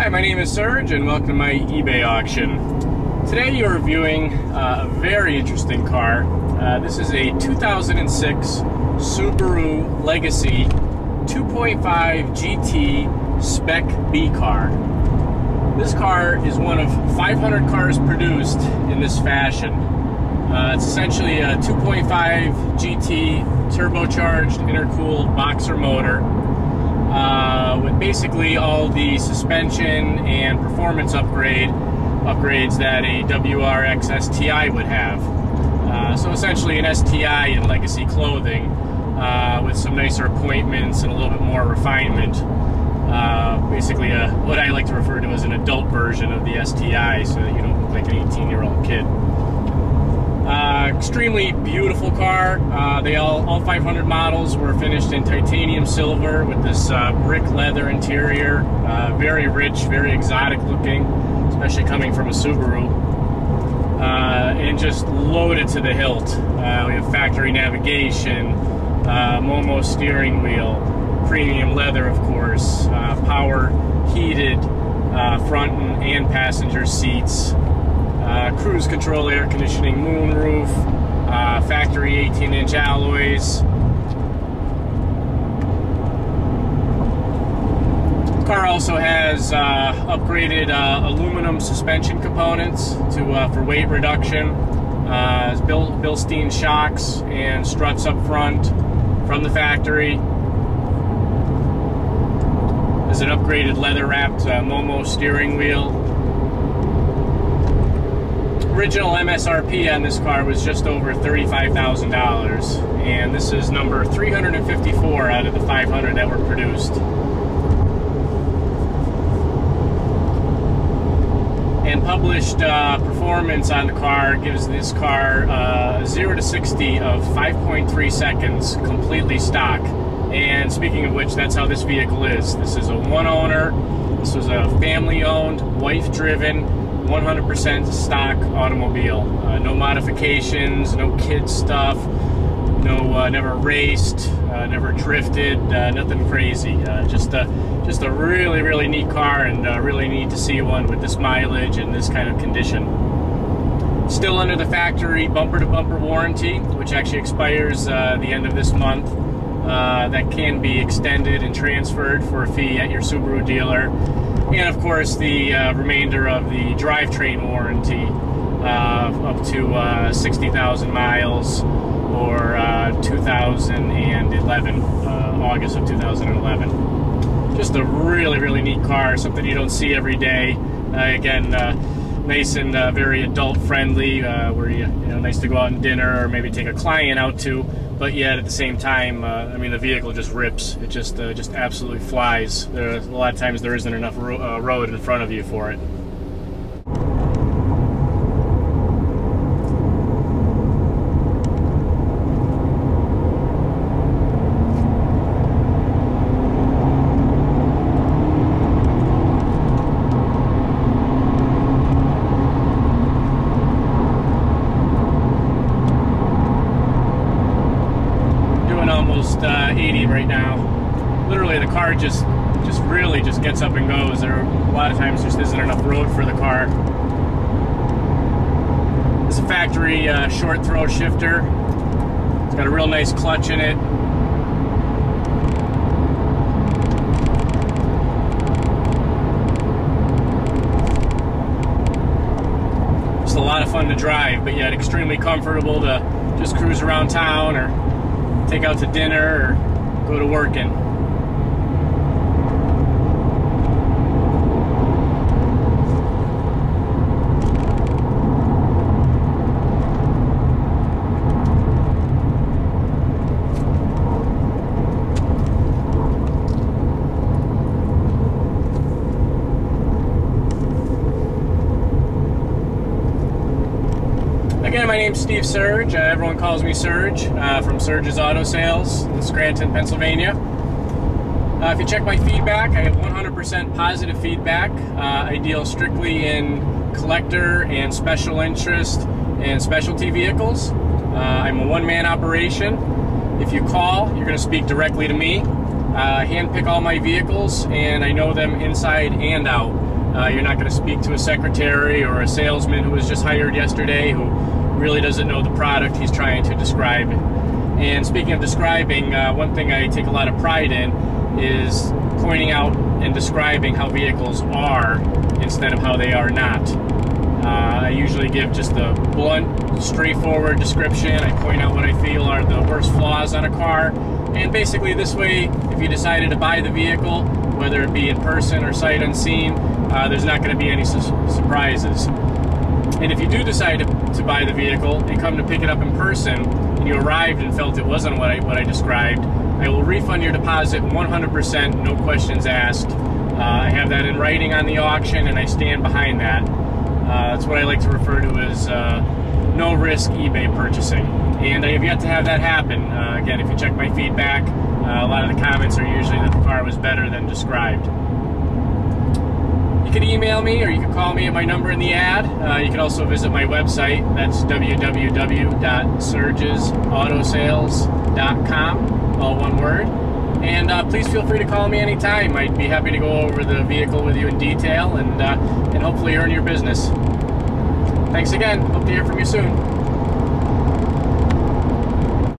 Hi, my name is Serge and welcome to my eBay auction. Today you're reviewing a very interesting car. This is a 2006 Subaru Legacy 2.5 GT Spec B car. This car is one of 500 cars produced in this fashion. It's essentially a 2.5 GT turbocharged intercooled boxer motor with basically all the suspension and performance upgrades that a WRX STI would have. So essentially an STI in legacy clothing with some nicer appointments and a little bit more refinement. Basically what I like to refer to as an adult version of the STI, so that you don't look like an 18-year-old kid. Extremely beautiful car. All 500 models were finished in titanium silver with this brick leather interior. Very rich, very exotic looking, especially coming from a Subaru. And just loaded to the hilt. We have factory navigation, Momo steering wheel, premium leather, of course, power heated front and passenger seats. Cruise control, air conditioning, moonroof, factory 18-inch alloys. The car also has upgraded aluminum suspension components for weight reduction. Has Bilstein shocks and struts up front from the factory. There's an upgraded leather-wrapped Momo steering wheel. Original MSRP on this car was just over $35,000, and this is number 354 out of the 500 that were produced. And published performance on the car gives this car 0 to 60 of 5.3 seconds, completely stock. And speaking of which, that's how this vehicle is. This is a one-owner. This was a family-owned, wife-driven, 100% stock automobile. No modifications, no kid stuff, never raced, never drifted, nothing crazy. Just a really, really neat car, and really neat to see one with this mileage and this kind of condition. Still under the factory bumper-to-bumper warranty, which actually expires the end of this month. That can be extended and transferred for a fee at your Subaru dealer. And of course the remainder of the drivetrain warranty up to 60,000 miles, or 2011, August of 2011. Just a really, really neat car, something you don't see every day. Again, nice and very adult friendly, where you know, nice to go out and dinner or maybe take a client out to. But yet at the same time, I mean, the vehicle just rips. It just absolutely flies. A lot of times there isn't enough road in front of you for it. Almost 80 right now. Literally, the car just really gets up and goes. There a lot of times just isn't enough road for the car. It's a factory short throw shifter. It's got a real nice clutch in it. Just a lot of fun to drive, but yet extremely comfortable to just cruise around town or take out to dinner or go to work in. Again, my name's Steve Serge. Everyone calls me Serge from Serge's Auto Sales in Scranton, Pennsylvania. If you check my feedback, I have 100% positive feedback. I deal strictly in collector and special interest and specialty vehicles. I'm a one-man operation. If you call, you're going to speak directly to me. Hand pick all my vehicles, and I know them inside and out. You're not going to speak to a secretary or a salesman who was just hired yesterday who really doesn't know the product he's trying to describe. And speaking of describing, one thing I take a lot of pride in is pointing out and describing how vehicles are instead of how they are not. I usually give just a blunt, straightforward description. I point out what I feel are the worst flaws on a car. And basically this way, if you decided to buy the vehicle, whether it be in person or sight unseen, there's not going to be any surprises. And if you do decide to buy the vehicle and come to pick it up in person, and you arrived and felt it wasn't what I described, I will refund your deposit 100%, no questions asked. I have that in writing on the auction, and I stand behind that. That's what I like to refer to as no-risk eBay purchasing. And I have yet to have that happen. Again, if you check my feedback, a lot of the comments are usually that the car was better than described. You can email me or you can call me at my number in the ad. You can also visit my website. That's www.surgesautosales.com, all one word. And please feel free to call me anytime. I'd be happy to go over the vehicle with you in detail and hopefully earn your business. Thanks again. Hope to hear from you soon.